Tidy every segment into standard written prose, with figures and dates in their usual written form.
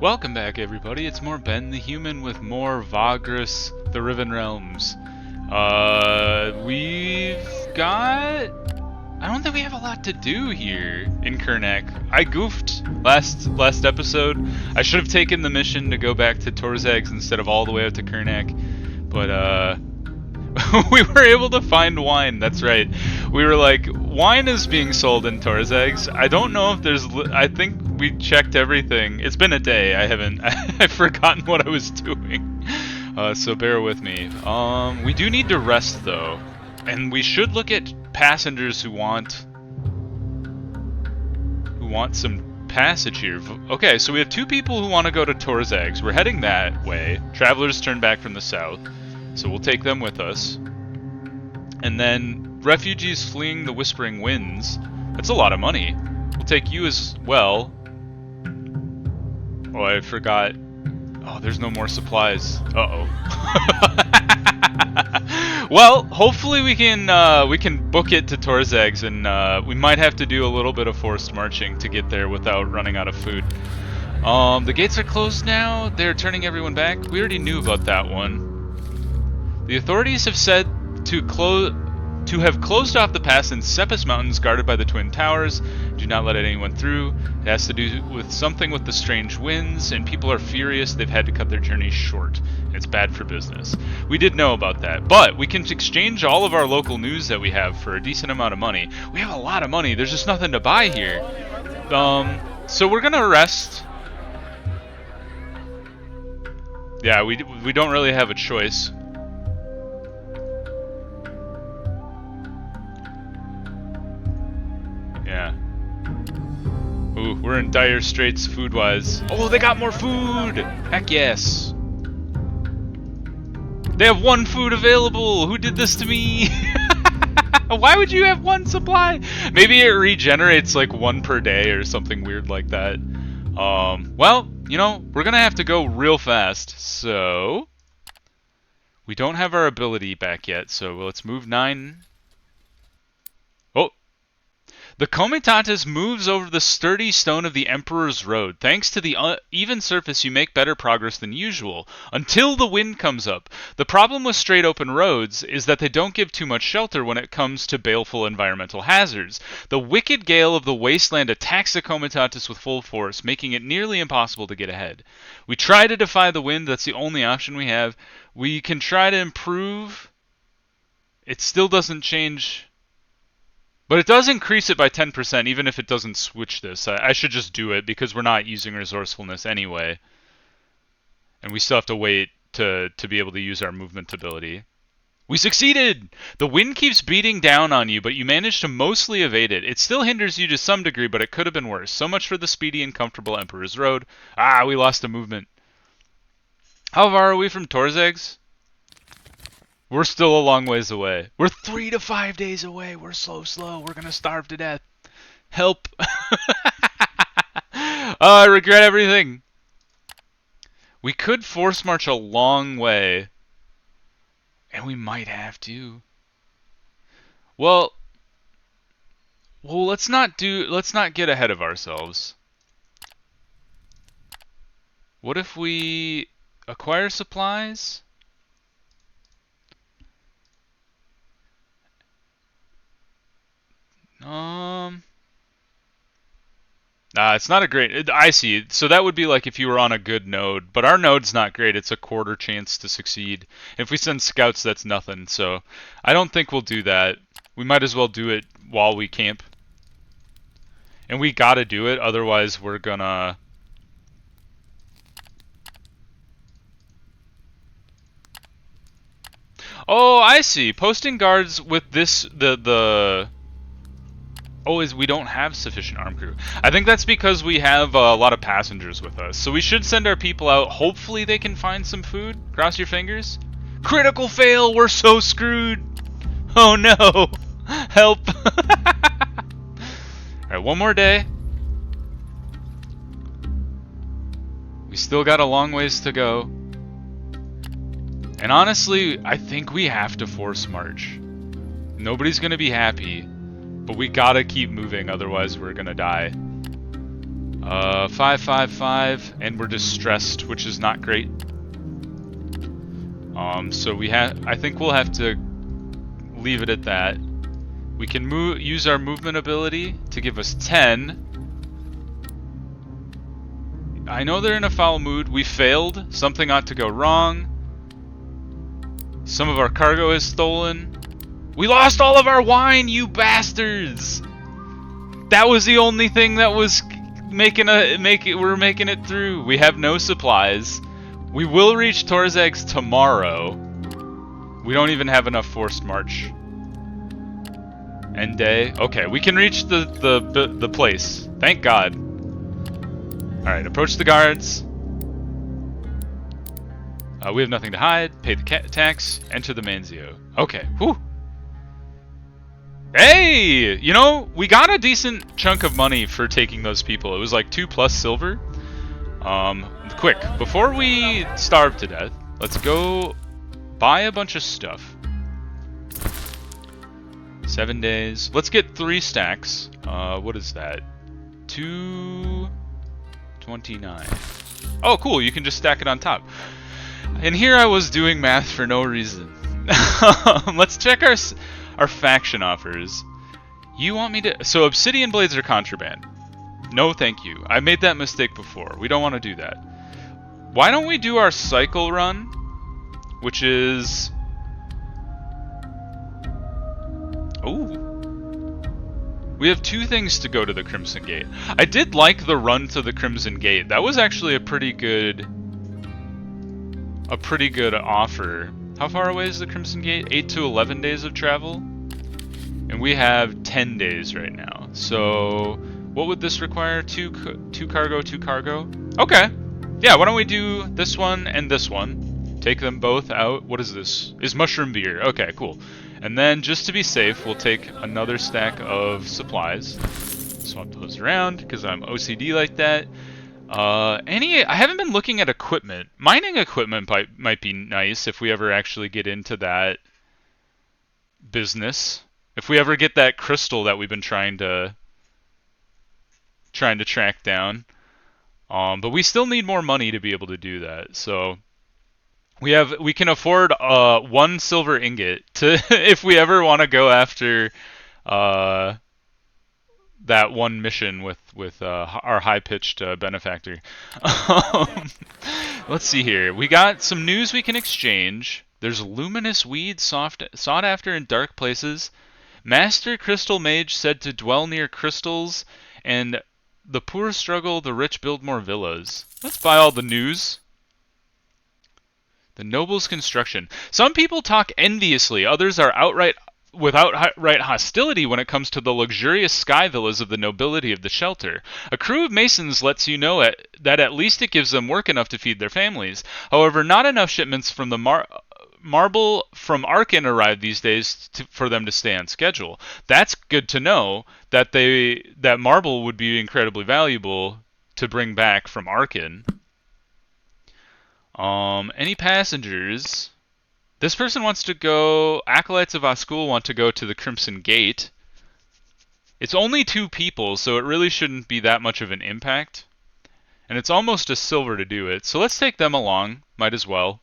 Welcome back, everybody. It's more Ben the Human with more Vagrus, the Riven Realms. We've got... I don't think we have a lot to do here in Karnak. I goofed last episode. I should have taken the mission to go back to Tor'Zag's instead of all the way out to Karnak. But, we were able to find wine, that's right. We were like, wine is being sold in Tor'Zag's. I don't know if there's... I think we checked everything. It's been a day. I've forgotten what I was doing. So bear with me. We do need to rest, though. And we should look at passengers who want some passage here. Okay, so we have two people who want to go to Tor'Zag's. We're heading that way. Travelers turn back from the south. So we'll take them with us. And then refugees fleeing the Whispering Winds. That's a lot of money. We'll take you as well. Oh, I forgot. Oh, there's no more supplies. Uh-oh. Well, hopefully we can book it to Tor'Zag's, and we might have to do a little bit of forced marching to get there without running out of food. The gates are closed now. They're turning everyone back. We already knew about that one. The authorities have said to have closed off the pass in Sepus Mountains guarded by the Twin Towers. Do not let anyone through. It has to do with something with the strange winds, and people are furious they've had to cut their journeys short. It's bad for business. We did know about that, but we can exchange all of our local news that we have for a decent amount of money. We have a lot of money. There's just nothing to buy here. So we're gonna rest. Yeah, we don't really have a choice. Yeah. Ooh, we're in dire straits food-wise. Oh, they got more food! Heck yes! They have one food available! Who did this to me? Why would you have one supply? Maybe it regenerates like one per day or something weird like that. Well, you know, we're gonna have to go real fast, so... We don't have our ability back yet, so let's move 9... The Comitatus moves over the sturdy stone of the Emperor's Road. Thanks to the even surface, you make better progress than usual, until the wind comes up. The problem with straight open roads is that they don't give too much shelter when it comes to baleful environmental hazards. The wicked gale of the wasteland attacks the Comitatus with full force, making it nearly impossible to get ahead. We try to defy the wind, that's the only option we have. We can try to improve. It still doesn't change... But it does increase it by 10%, even if it doesn't switch this. I should just do it, because we're not using resourcefulness anyway. And we still have to wait to be able to use our movement ability. We succeeded! The wind keeps beating down on you, but you managed to mostly evade it. It still hinders you to some degree, but it could have been worse. So much for the speedy and comfortable Emperor's Road. Ah, we lost the movement. How far are we from Tor'Zag's? We're still a long ways away. We're 3 to 5 days away. We're so slow. We're gonna starve to death. Help. I regret everything. We could force march a long way. And we might have to. Well, let's not get ahead of ourselves. What if we acquire supplies? It's not a great... I see. So that would be like if you were on a good node. But our node's not great. It's a quarter chance to succeed. If we send scouts, that's nothing. So I don't think we'll do that. We might as well do it while we camp. And we gotta do it. Otherwise, we're gonna... Oh, I see. Posting guards with this... Oh, we don't have sufficient arm crew. I think that's because we have a lot of passengers with us. So we should send our people out. Hopefully they can find some food. Cross your fingers. Critical fail! We're so screwed! Oh no! Help! Alright, one more day. We still got a long ways to go. And honestly, I think we have to force march. Nobody's gonna be happy. But we gotta keep moving, otherwise we're gonna die. 555, and we're distressed, which is not great. So I think we'll have to leave it at that. We can use our movement ability to give us 10. I know they're in a foul mood. We failed. Something ought to go wrong. Some of our cargo is stolen. We lost all of our wine, you bastards! That was the only thing that was we're making it through. We have no supplies. We will reach Tor'Zag's tomorrow. We don't even have enough forced march. End day. Okay, we can reach the place. Thank God. Alright, approach the guards. We have nothing to hide. Pay the tax. Enter the Manzio. Okay, whew. Hey! You know, we got a decent chunk of money for taking those people. It was like 2+ silver. Quick, before we starve to death, let's go buy a bunch of stuff. 7 days. Let's get 3 stacks. What is that? 229. Oh, cool. You can just stack it on top. And here I was doing math for no reason. Let's check our faction offers. You want me to... So obsidian blades are contraband. No, thank you. I made that mistake before. We don't want to do that. Why don't we do our cycle run? Which is... Ooh. We have 2 things to go to the Crimson Gate. I did like the run to the Crimson Gate. That was actually a pretty good offer. How far away is the Crimson Gate? 8 to 11 days of travel? And we have 10 days right now. So, what would this require? 2 cargo, 2 cargo? Okay. Yeah, why don't we do this one and this one? Take them both out. What is this? Is mushroom beer. Okay, cool. And then, just to be safe, we'll take another stack of supplies. Swap those around, because I'm OCD like that. I haven't been looking at equipment. Mining equipment might be nice if we ever actually get into that business. If we ever get that crystal that we've been trying to track down. But we still need more money to be able to do that. So we can afford 1 silver ingot to if we ever want to go after that one mission with our high-pitched benefactor. Let's see here. We got some news we can exchange. There's luminous weeds sought after in dark places. Master Crystal Mage said to dwell near crystals, and the poor struggle, the rich build more villas. Let's buy all the news. The noble's construction. Some people talk enviously, others are without outright hostility when it comes to the luxurious sky villas of the nobility of the shelter. A crew of masons lets you know that at least it gives them work enough to feed their families. However, not enough shipments from the marble from Arcane arrive these days for them to stay on schedule. That's good to know that that marble would be incredibly valuable to bring back from Arcane. Any passengers? This person wants to go... Acolytes of Oskul want to go to the Crimson Gate. It's only 2 people, so it really shouldn't be that much of an impact. And it's almost a silver to do it. So let's take them along. Might as well.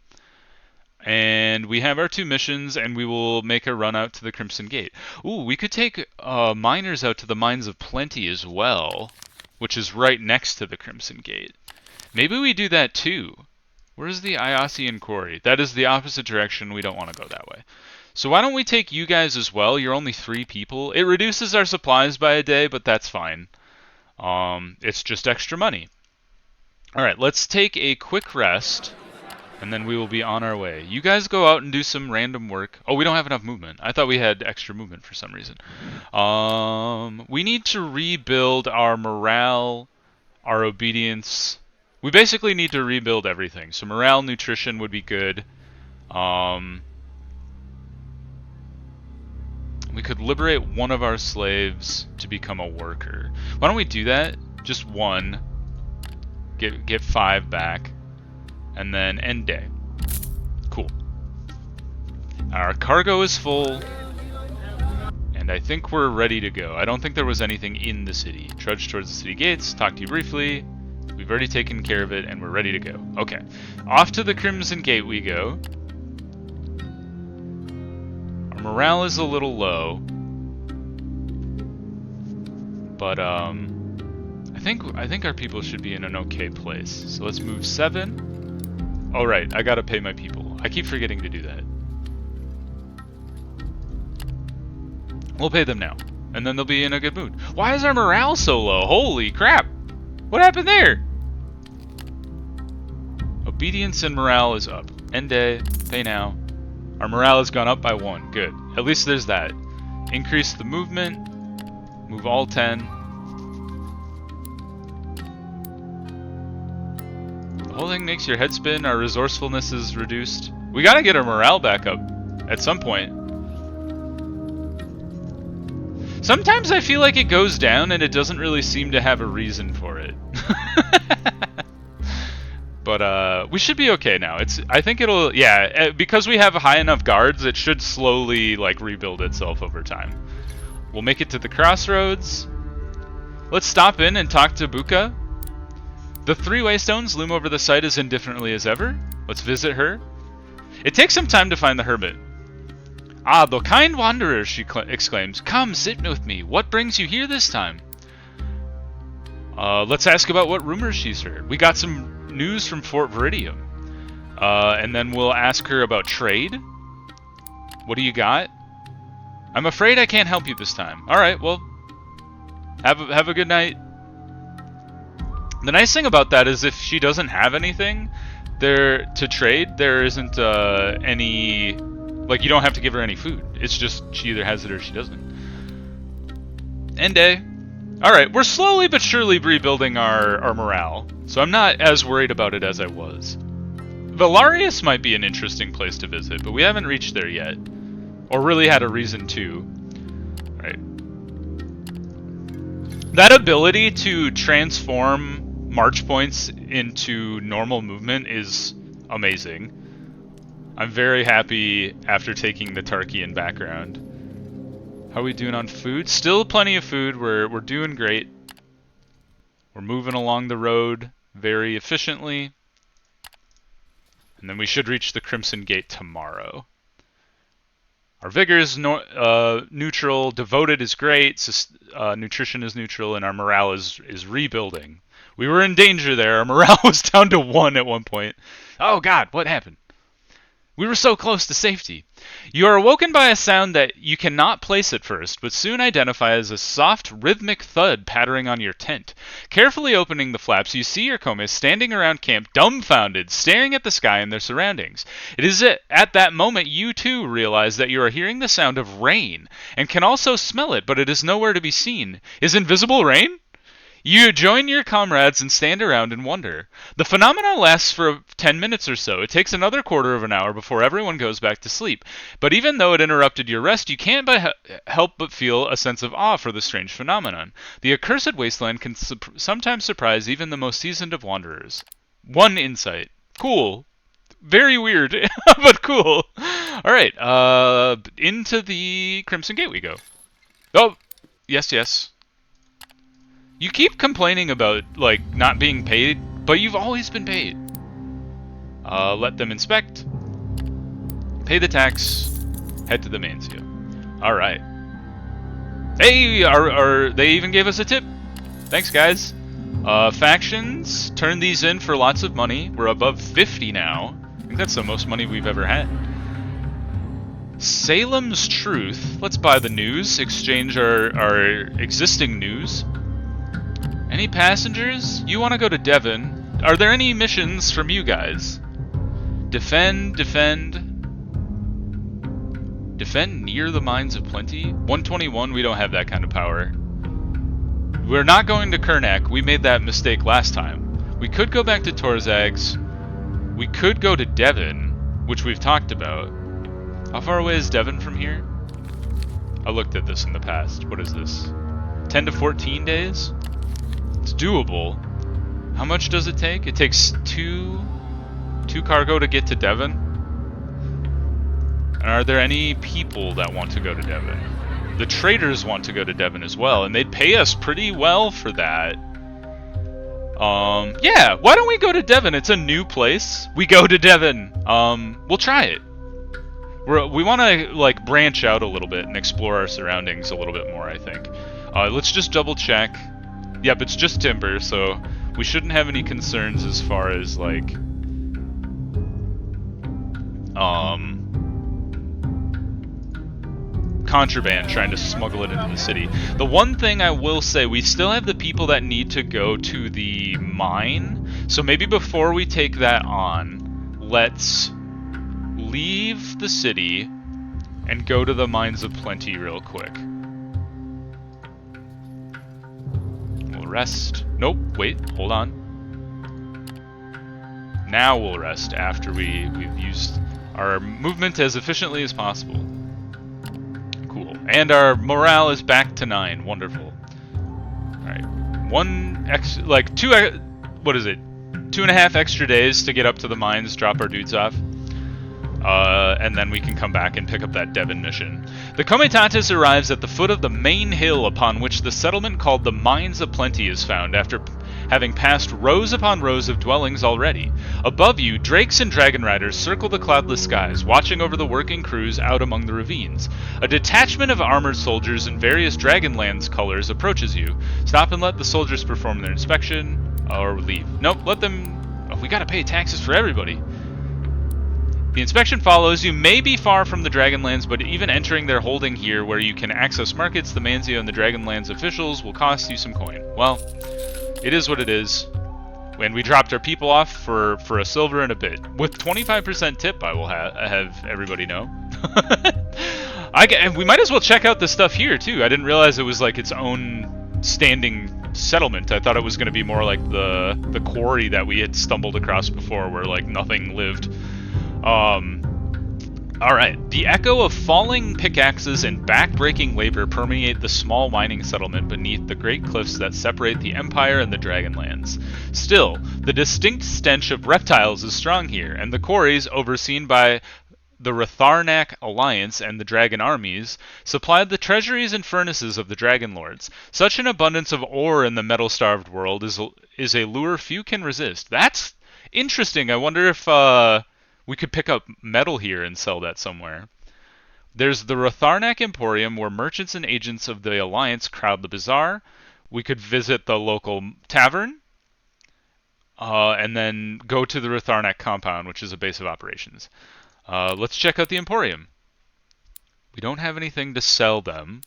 And we have our 2 missions, and we will make a run out to the Crimson Gate. Ooh, we could take miners out to the Mines of Plenty as well, which is right next to the Crimson Gate. Maybe we do that too. Where's the Iosian Quarry? That is the opposite direction. We don't want to go that way. So why don't we take you guys as well? You're only 3 people. It reduces our supplies by a day, but that's fine. It's just extra money. Alright, let's take a quick rest, and then we will be on our way. You guys go out and do some random work. Oh, we don't have enough movement. I thought we had extra movement for some reason. We need to rebuild our morale, our obedience... We basically need to rebuild everything. So morale, nutrition would be good. We could liberate one of our slaves to become a worker. Why don't we do that? Just 1. Get 5 back. And then end day. Cool. Our cargo is full. And And I think we're ready to go. I don't think there was anything in the city. Trudge towards the city gates, talk to you briefly. We've already taken care of it, and we're ready to go. Okay. Off to the Crimson Gate we go. Our morale is a little low. But, I think our people should be in an okay place. So let's move 7. Oh, right. I gotta pay my people. I keep forgetting to do that. We'll pay them now, and then they'll be in a good mood. Why is our morale so low? Holy crap! What happened there? Obedience and morale is up. End day, pay now. Our morale has gone up by 1. Good. At least there's that. Increase the movement. Move all 10. The whole thing makes your head spin. Our resourcefulness is reduced. We gotta get our morale back up at some point. Sometimes I feel like it goes down and it doesn't really seem to have a reason for it. But we should be okay now. I think it'll, yeah, because we have high enough guards, it should slowly like rebuild itself over time. We'll make it to the crossroads. Let's stop in and talk to Buka. The 3 waystones loom over the site as indifferently as ever. Let's visit her. It takes some time to find the hermit. Ah, the kind wanderer, she exclaims. Come, sit with me. What brings you here this time? Let's ask about what rumors she's heard. We got some news from Fort Viridium. And then we'll ask her about trade. What do you got? I'm afraid I can't help you this time. Alright, well, have a good night. The nice thing about that is if she doesn't have anything there to trade, there isn't any... Like, you don't have to give her any food. It's just she either has it or she doesn't. End day. Alright, we're slowly but surely rebuilding our morale, so I'm not as worried about it as I was. Valarius might be an interesting place to visit, but we haven't reached there yet. Or really had a reason to. Right. That ability to transform march points into normal movement is amazing. I'm very happy after taking the Tarkian background. How are we doing on food? Still plenty of food. We're doing great. We're moving along the road very efficiently. And then we should reach the Crimson Gate tomorrow. Our vigor is neutral. Devoted is great. Nutrition is neutral. And our morale is rebuilding. We were in danger there. Our morale was down to 1 at one point. Oh God, what happened? We were so close to safety. You are awoken by a sound that you cannot place at first, but soon identify as a soft, rhythmic thud pattering on your tent. Carefully opening the flaps, you see your Komis standing around camp, dumbfounded, staring at the sky and their surroundings. It is at that moment you too realize that you are hearing the sound of rain, and can also smell it, but it is nowhere to be seen. Is invisible rain? You join your comrades and stand around and wonder. The phenomenon lasts for 10 minutes or so. It takes another quarter of an hour before everyone goes back to sleep. But even though it interrupted your rest, you can't help but feel a sense of awe for the strange phenomenon. The accursed wasteland can sometimes surprise even the most seasoned of wanderers. 1 insight. Cool. Very weird, but cool. Alright, into the Crimson Gate we go. Oh, yes. You keep complaining about, like, not being paid, but you've always been paid. Let them inspect. Pay the tax. Head to the Mansio. Alright. Hey, they even gave us a tip. Thanks, guys. Factions, turn these in for lots of money. We're above 50 now. I think that's the most money we've ever had. Salem's Truth. Let's buy the news. Exchange our existing news. Any passengers? You want to go to Devon. Are there any missions from you guys? Defend near the Mines of Plenty? 121, we don't have that kind of power. We're not going to Kernak. We made that mistake last time. We could go back to Tor'Zag's. We could go to Devon, which we've talked about. How far away is Devon from here? I looked at this in the past. What is this? 10 to 14 days? It's doable. How much does it take? It takes two cargo to get to Devon. And are there any people that want to go to Devon? the traders want to go to Devon as well, and they'd pay us pretty well for that. Yeah, why don't we go to Devon? It's a new place. We go to Devon. We'll try it. We want to, like, branch out a little bit and explore our surroundings a little bit more, I think. Let's just double check. Yep, it's just timber, so we shouldn't have any concerns as far as, like, contraband, trying to smuggle it into the city. The one thing I will say, we still have the people that need to go to the mine, so maybe before we take that on, let's leave the city and go to the Mines of Plenty real quick. We'll rest. Nope, wait, hold on. Now we'll rest after we've used our movement as efficiently as possible. Cool. And our morale is back to 9. Wonderful. Alright. What is it? 2.5 extra days to get up to the mines, drop our dudes off. And then we can come back and pick up that Devon mission. The Comitatus arrives at the foot of the main hill upon which the settlement called the Mines of Plenty is found after having passed rows upon rows of dwellings already. Above you, drakes and dragon riders circle the cloudless skies, watching over the working crews out among the ravines. A detachment of armored soldiers in various Dragonlands colors approaches you. Stop and let the soldiers perform their inspection, or leave. Nope, let them... Oh, we gotta pay taxes for everybody. The inspection follows. You may be far from the Dragonlands, but even entering their holding here, where you can access markets, the Manzio and the Dragonlands officials will cost you some coin. Well, it is what it is. And we dropped our people off for a silver and a bit. With 25% tip, I will have everybody know. We might as well check out the stuff here, too. I didn't realize it was like its own standing settlement. I thought it was going to be more like the quarry that we had stumbled across before, where like nothing lived. Alright. The echo of falling pickaxes and back-breaking labor permeate the small mining settlement beneath the great cliffs that separate the Empire and the Dragonlands. Still, the distinct stench of reptiles is strong here, and the quarries, overseen by the Ratharnak Alliance and the Dragon armies, supplied the treasuries and furnaces of the Dragon Lords. Such an abundance of ore in the metal-starved world is a lure few can resist. That's interesting. I wonder if, we could pick up metal here and sell that somewhere. There's the Ratharnak Emporium, where merchants and agents of the Alliance crowd the bazaar. We could visit the local tavern, and then go to the Ratharnak compound, which is a base of operations. Let's check out the Emporium. We don't have anything to sell them.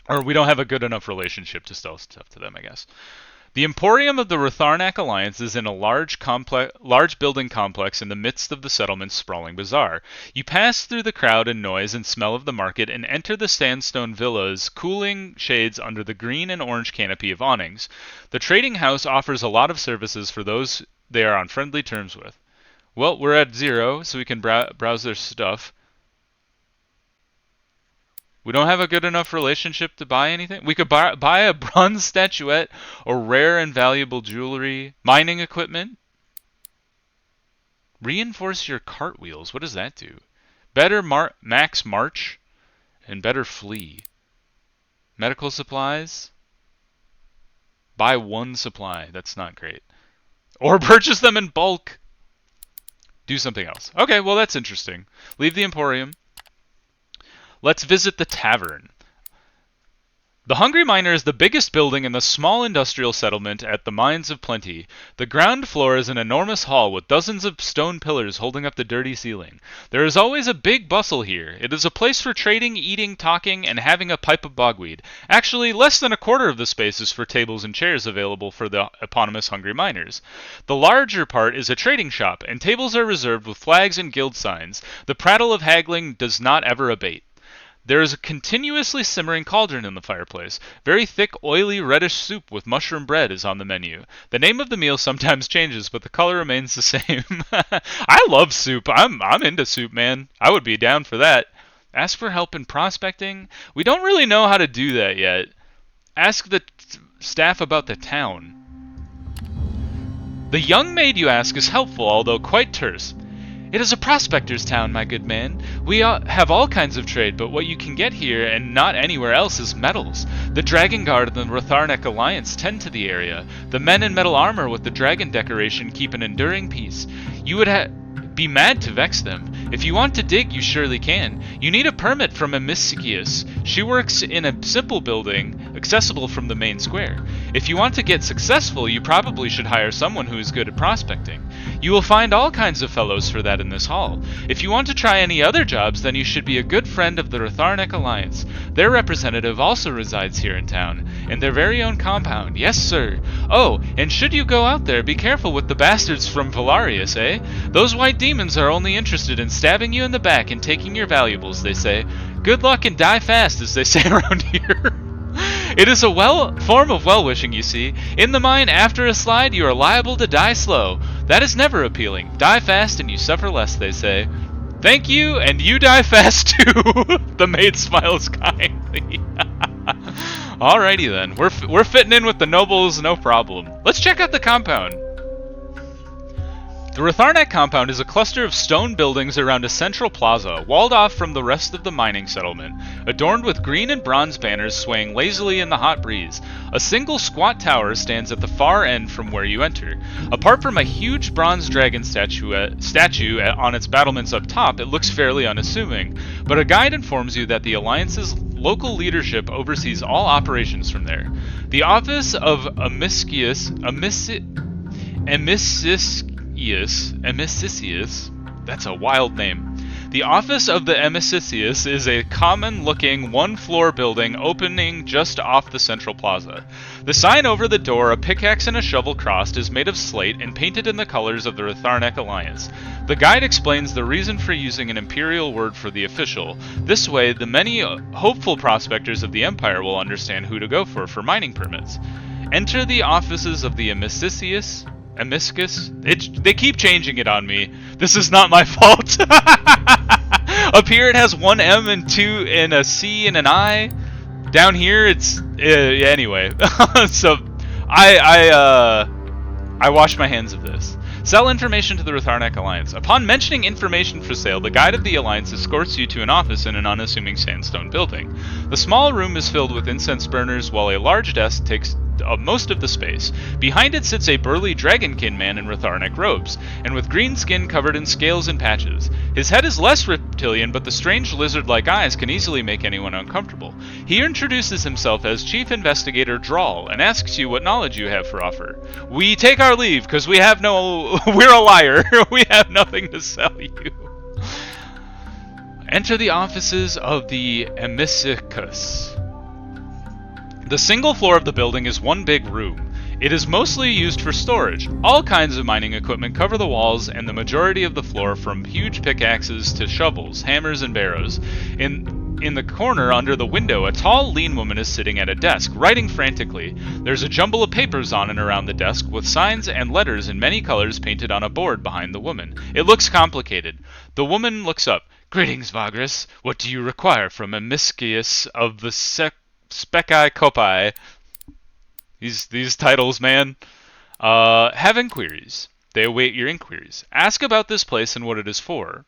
Or we don't have a good enough relationship to sell stuff to them, I guess. The Emporium of the Ratharnak Alliance is in a large building complex in the midst of the settlement's sprawling bazaar. You pass through the crowd and noise and smell of the market and enter the sandstone villas, cooling shades under the green and orange canopy of awnings. The trading house offers a lot of services for those they are on friendly terms with. Well, we're at 0, so we can browse their stuff. We don't have a good enough relationship to buy anything. We could buy a bronze statuette or rare and valuable jewelry, mining equipment. Reinforce your cartwheels. What does that do? Better max march and better flee. Medical supplies. Buy 1 supply. That's not great. Or purchase them in bulk. Do something else. Okay, well that's interesting. Leave the Emporium. Let's visit the tavern. The Hungry Miner is the biggest building in the small industrial settlement at the Mines of Plenty. The ground floor is an enormous hall with dozens of stone pillars holding up the dirty ceiling. There is always a big bustle here. It is a place for trading, eating, talking, and having a pipe of bogweed. Actually, less than a quarter of the space is for tables and chairs available for the eponymous Hungry Miners. The larger part is a trading shop, and tables are reserved with flags and guild signs. The prattle of haggling does not ever abate. There is a continuously simmering cauldron in the fireplace. Very thick, oily, reddish soup with mushroom bread is on the menu. The name of the meal sometimes changes, but the color remains the same. I love soup. I'm into soup, man. I would be down for that. Ask for help in prospecting? We don't really know how to do that yet. Ask the staff about the town. The young maid you ask is helpful, although quite terse. It is a prospector's town, my good man. We have all kinds of trade, but what you can get here and not anywhere else is metals. The Dragon Guard and the Ratharnic Alliance tend to the area. The men in metal armor with the dragon decoration keep an enduring peace. You would be mad to vex them. If you want to dig, you surely can. You need a permit from Emisikius. She works in a simple building, accessible from the main square. If you want to get successful, you probably should hire someone who is good at prospecting. You will find all kinds of fellows for that in this hall. If you want to try any other jobs, then you should be a good friend of the Ratharnic Alliance. Their representative also resides here in town, in their very own compound. Yes, sir. Oh, and should you go out there, be careful with the bastards from Valarius, eh? Those white demons are only interested in stabbing you in the back and taking your valuables, they say. Good luck and die fast, as they say around here. It is a form of well-wishing, you see. In the mine, after a slide, you are liable to die slow. That is never appealing. Die fast and you suffer less, they say. Thank you, and you die fast too. The maid smiles kindly. Alrighty then, we're fitting in with the nobles, no problem. Let's check out the compound. The Ratharnic compound is a cluster of stone buildings around a central plaza, walled off from the rest of the mining settlement, adorned with green and bronze banners swaying lazily in the hot breeze. A single squat tower stands at the far end from where you enter. Apart from a huge bronze dragon statue on its battlements up top, it looks fairly unassuming, but a guide informs you that the Alliance's local leadership oversees all operations from there. The office of Emisikius, that's a wild name. The office of the Emisikius is a common-looking one-floor building opening just off the central plaza. The sign over the door, a pickaxe and a shovel crossed, is made of slate and painted in the colors of the Ratharnic Alliance. The guide explains the reason for using an imperial word for the official. This way, the many hopeful prospectors of the Empire will understand who to go for mining permits. Enter the offices of the Emisikius. They keep changing it on me. This is not my fault. Up here it has one M and two and a C and an I. Down here it's anyway. So I wash my hands of this. Sell information to the Ratharnic Alliance. Upon mentioning information for sale, the guide of the Alliance escorts you to an office in an unassuming sandstone building. The small room is filled with incense burners, while a large desk takes most of the space. Behind it sits a burly dragonkin man in Ratharnic robes, and with green skin covered in scales and patches. His head is less reptilian, but the strange lizard-like eyes can easily make anyone uncomfortable. He introduces himself as Chief Investigator Drawl, and asks you what knowledge you have for offer. We take our leave, because we're a liar. We have nothing to sell you. Enter the offices of the Emisikius. The single floor of the building is one big room. It is mostly used for storage. All kinds of mining equipment cover the walls and the majority of the floor, from huge pickaxes to shovels, hammers, and barrows. In the corner under the window, a tall, lean woman is sitting at a desk, writing frantically. There's a jumble of papers on and around the desk, with signs and letters in many colors painted on a board behind the woman. It looks complicated. The woman looks up. Greetings, Vagrus. What do you require from Emisikius of the Spekai Kopai? These titles, man. Have inquiries. They await your inquiries. Ask about this place and what it is for.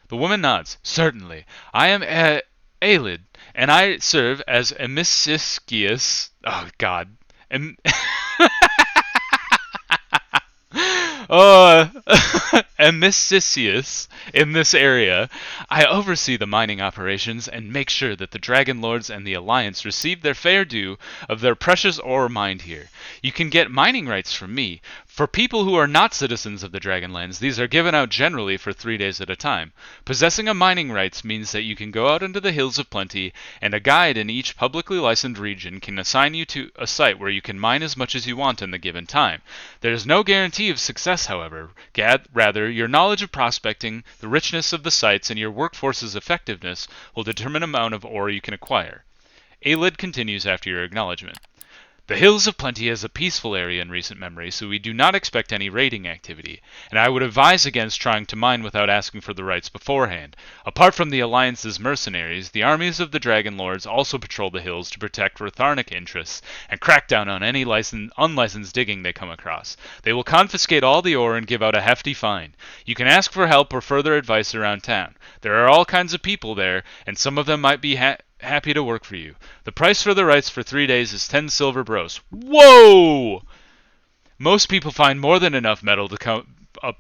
The woman nods. Certainly. I am Aelid, and I serve as Emisikius. Oh, God. Emisikius in this area. I oversee the mining operations and make sure that the Dragon Lords and the Alliance receive their fair due of their precious ore mined here. You can get mining rights from me. For people who are not citizens of the Dragonlands, these are given out generally for 3 days at a time. Possessing a mining rights means that you can go out into the Hills of Plenty, and a guide in each publicly licensed region can assign you to a site where you can mine as much as you want in the given time. There is no guarantee of success, however. Rather, your knowledge of prospecting, the richness of the sites, and your workforce's effectiveness will determine the amount of ore you can acquire. Aelid continues after your acknowledgement. The Hills of Plenty is a peaceful area in recent memory, so we do not expect any raiding activity, and I would advise against trying to mine without asking for the rights beforehand. Apart from the Alliance's mercenaries, the armies of the Dragon Lords also patrol the hills to protect Ratharnic interests and crack down on any unlicensed digging they come across. They will confiscate all the ore and give out a hefty fine. You can ask for help or further advice around town. There are all kinds of people there, and some of them might be happy to work for you. The price for the rights for 3 days is 10 silver bros. Whoa! Most people find more than enough metal to come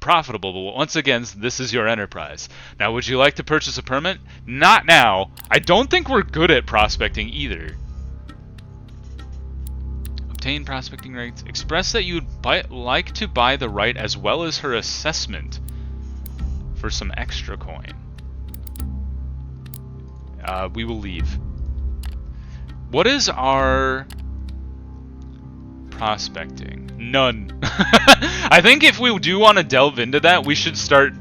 profitable, but once again, this is your enterprise. Now, would you like to purchase a permit? Not now. I don't think we're good at prospecting either. Obtain prospecting rights. Express that you would like to buy the right as well as her assessment for some extra coin. We will leave. What is our prospecting? None. I think if we do want to delve into that, we should start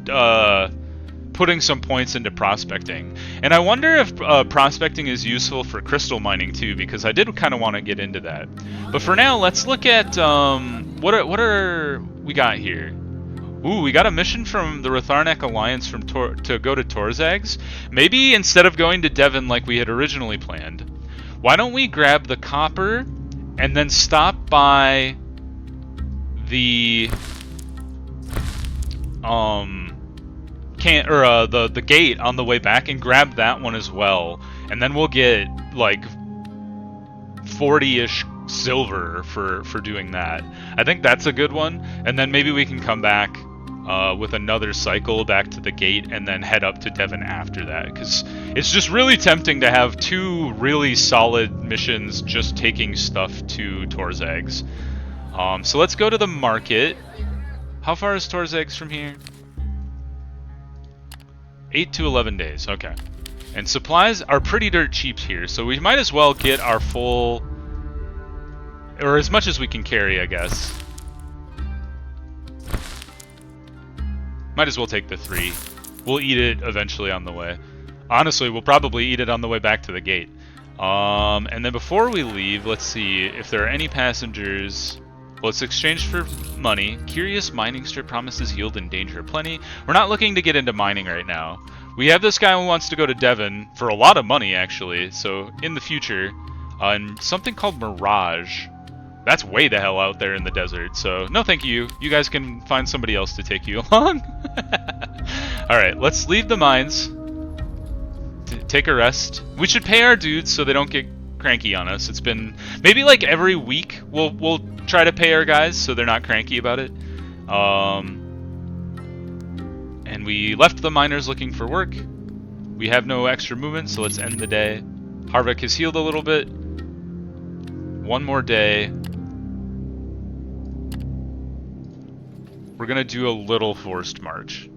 putting some points into prospecting. And I wonder if prospecting is useful for crystal mining too, because I did kind of want to get into that. But for now, let's look at what are we got here. Ooh, we got a mission from the Ratharnic Alliance to go to Tor'Zag's. Maybe instead of going to Devon like we had originally planned, why don't we grab the copper and then stop by the the gate on the way back and grab that one as well, and then we'll get like 40-ish silver for doing that. I think that's a good one, and then maybe we can come back with another cycle back to the gate and then head up to Devon after that, because it's just really tempting to have 2 really solid missions just taking stuff to Tor'Zag's. So let's go to the market. How far is Tor'Zag's from here? 8 to 11 days, okay. And supplies are pretty dirt cheap here, so we might as well get our full, or as much as we can carry, I guess. Might as well take the 3. We'll eat it eventually on the way. Honestly, we'll probably eat it on the way back to the gate. And then before we leave, let's see if there are any passengers. Well, it's exchanged for money. Curious mining strip promises yield and danger plenty. We're not looking to get into mining right now. We have this guy who wants to go to Devon for a lot of money, actually. So in the future, and something called Mirage. That's way the hell out there in the desert, so no thank you. You guys can find somebody else to take you along. Alright, let's leave the mines. Take a rest. We should pay our dudes so they don't get cranky on us. It's been maybe like every week we'll try to pay our guys so they're not cranky about it. And we left the miners looking for work. We have no extra movement, so let's end the day. Harvick has healed a little bit. One more day. We're gonna do a little forced march,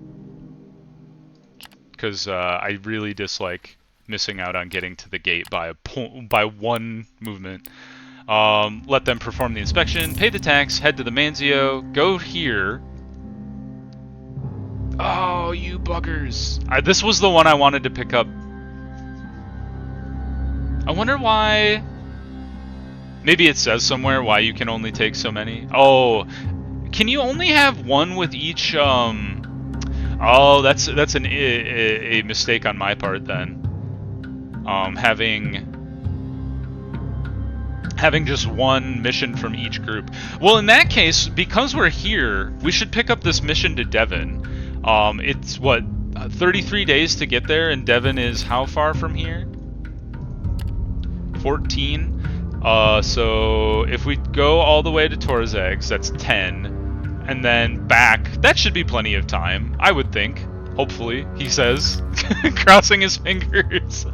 because I really dislike missing out on getting to the gate by one movement. Let them perform the inspection, pay the tax, head to the Manzio, go here. Oh, you buggers! This was the one I wanted to pick up. I wonder why. Maybe it says somewhere why you can only take so many. Oh. Can you only have one with each, Oh, that's a mistake on my part then. Having just one mission from each group. Well, in that case, because we're here, we should pick up this mission to Devon. It's, what, 33 days to get there, and Devon is how far from here? 14? So if we go all the way to Tor'Zag's, that's 10. And then back, that should be plenty of time, I would think. Hopefully, he says, crossing his fingers.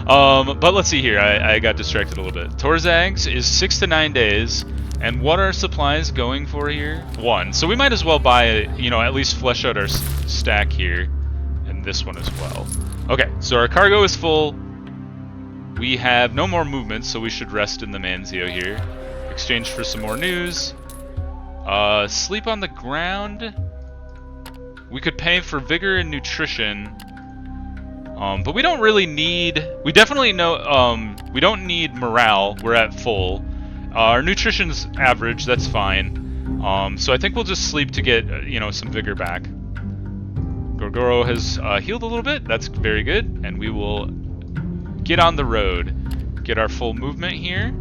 But let's see here, I got distracted a little bit. Tor'Zag's is 6 to 9 days, and what are supplies going for here? 1. So we might as well buy, at least flesh out our stack here, and this one as well. Okay, so our cargo is full. We have no more movement, so we should rest in the Manzio here. Exchange for some more news. Sleep on the ground. We could pay for vigor and nutrition. But we don't really need... We definitely know... we don't need morale. We're at full. Our nutrition's average, that's fine. So I think we'll just sleep to get, you know, some vigor back. Gorgoro has healed a little bit. That's very good. And we will get on the road. Get our full movement here.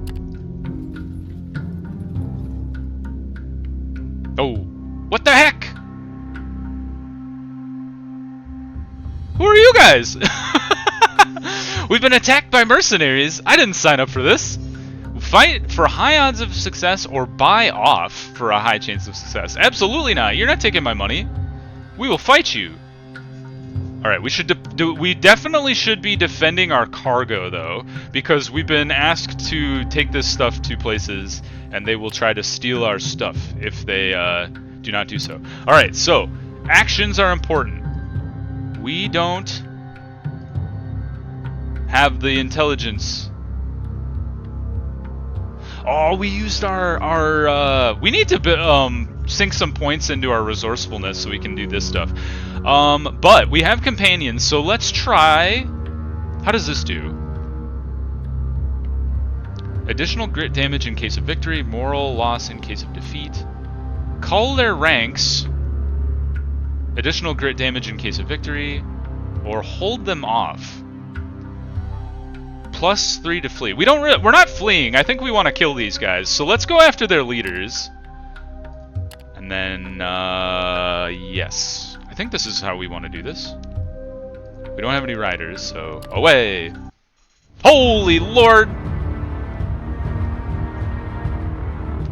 Oh, what the heck? Who are you guys? We've been attacked by mercenaries. I didn't sign up for this. Fight for high odds of success or buy off for a high chance of success. Absolutely not. You're not taking my money. We will fight you. All right, we definitely should be defending our cargo though, because we've been asked to take this stuff to places, and they will try to steal our stuff if they do not do so. All right, so actions are important. We don't have the intelligence. Oh, we used our we need to sink some points into our resourcefulness so we can do this stuff. But we have companions, so let's try. How does this do? Additional grit damage in case of victory, moral loss in case of defeat. Cull their ranks. Additional grit damage in case of victory, or hold them off. +3 to flee. We're not fleeing. I think we want to kill these guys. So let's go after their leaders. And then yes. I think this is how we want to do this. We don't have any riders, so away. Holy Lord!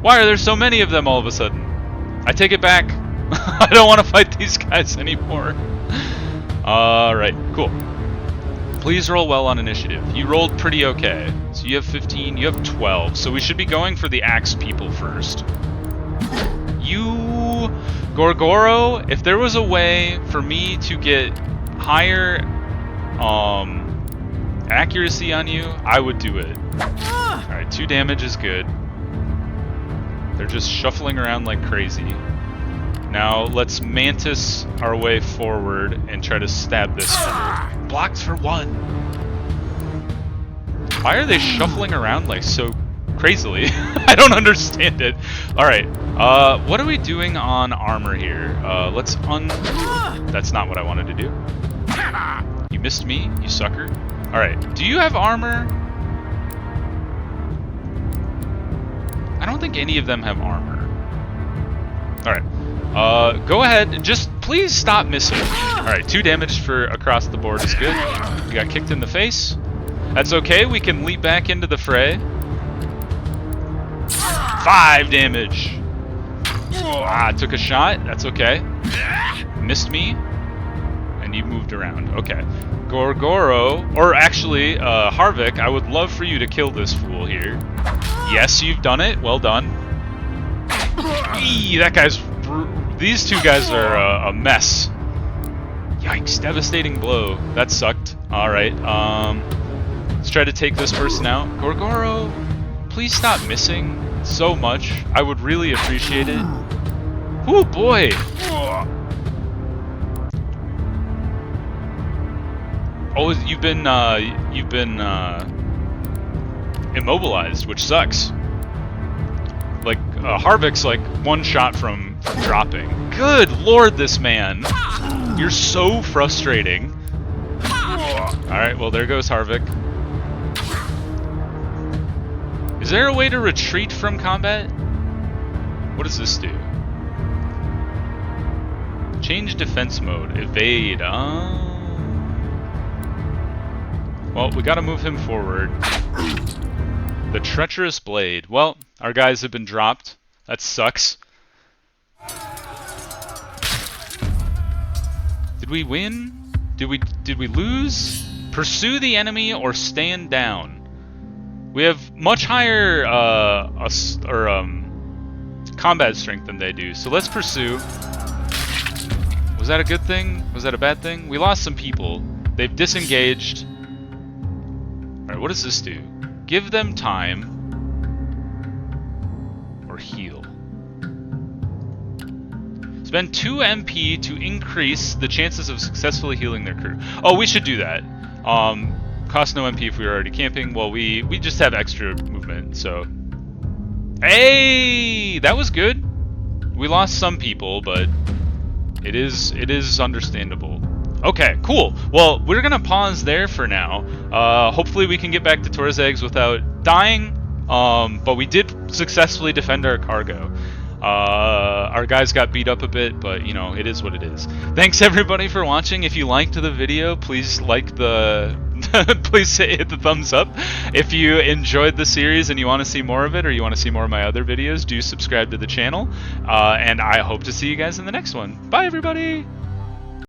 Why are there so many of them all of a sudden? I take it back. I don't want to fight these guys anymore. Alright, cool. Please roll well on initiative. You rolled pretty okay. So you have 15, you have 12. So we should be going for the axe people first. You... Gorgoro, if there was a way for me to get higher accuracy on you, I would do it. Alright, 2 damage is good. They're just shuffling around like crazy. Now let's mantis our way forward and try to stab this fool. Blocked for 1. Why are they shuffling around like so crazily? I don't understand it. Alright, what are we doing on armor here? Let's That's not what I wanted to do. You missed me, you sucker. Alright, do you have armor? I don't think any of them have armor. Alright. Go ahead, just please stop missing. Alright, 2 damage for across the board is good. You got kicked in the face. That's okay, we can leap back into the fray. 5 damage. Ah, took a shot, that's okay. Missed me, and you moved around. Okay. Gorgoro, or actually, Harvick, I would love for you to kill this fool here. Yes, you've done it, well done. Eee, that guy's... These 2 guys are a mess. Yikes, devastating blow. That sucked. Alright, let's try to take this person out. Gorgoro, please stop missing so much. I would really appreciate it. Oh boy! Oh, you've been immobilized, which sucks. Like, Harvick's like 1 shot from dropping. Good lord, this man! You're so frustrating. Alright, well there goes Harvick. Is there a way to retreat from combat? What does this do? Change defense mode. Evade. Well, we gotta move him forward. The treacherous blade. Well, our guys have been dropped. That sucks. Did we win? Did we lose? Pursue the enemy or stand down. We have much higher combat strength than they do, so let's pursue. Was that a good thing? Was that a bad thing? We lost some people. They've disengaged. Alright, what does this do? Give them time. Or heal. Spend 2 MP to increase the chances of successfully healing their crew. Oh, we should do that. Cost no MP if we were already camping. Well, we just have extra movement, so Hey, that was good. We lost some people, but it is understandable. Okay, cool. Well, we're gonna pause there for now. Hopefully we can get back to Tor'Zag's without dying. But we did successfully defend our cargo. Our guys got beat up a bit, but you know, it is what it is. Thanks everybody for watching. If you liked the video, please like the please hit the thumbs up. If you enjoyed the series and you want to see more of it, or you want to see more of my other videos, do subscribe to the channel. And I hope to see you guys in the next one. Bye everybody!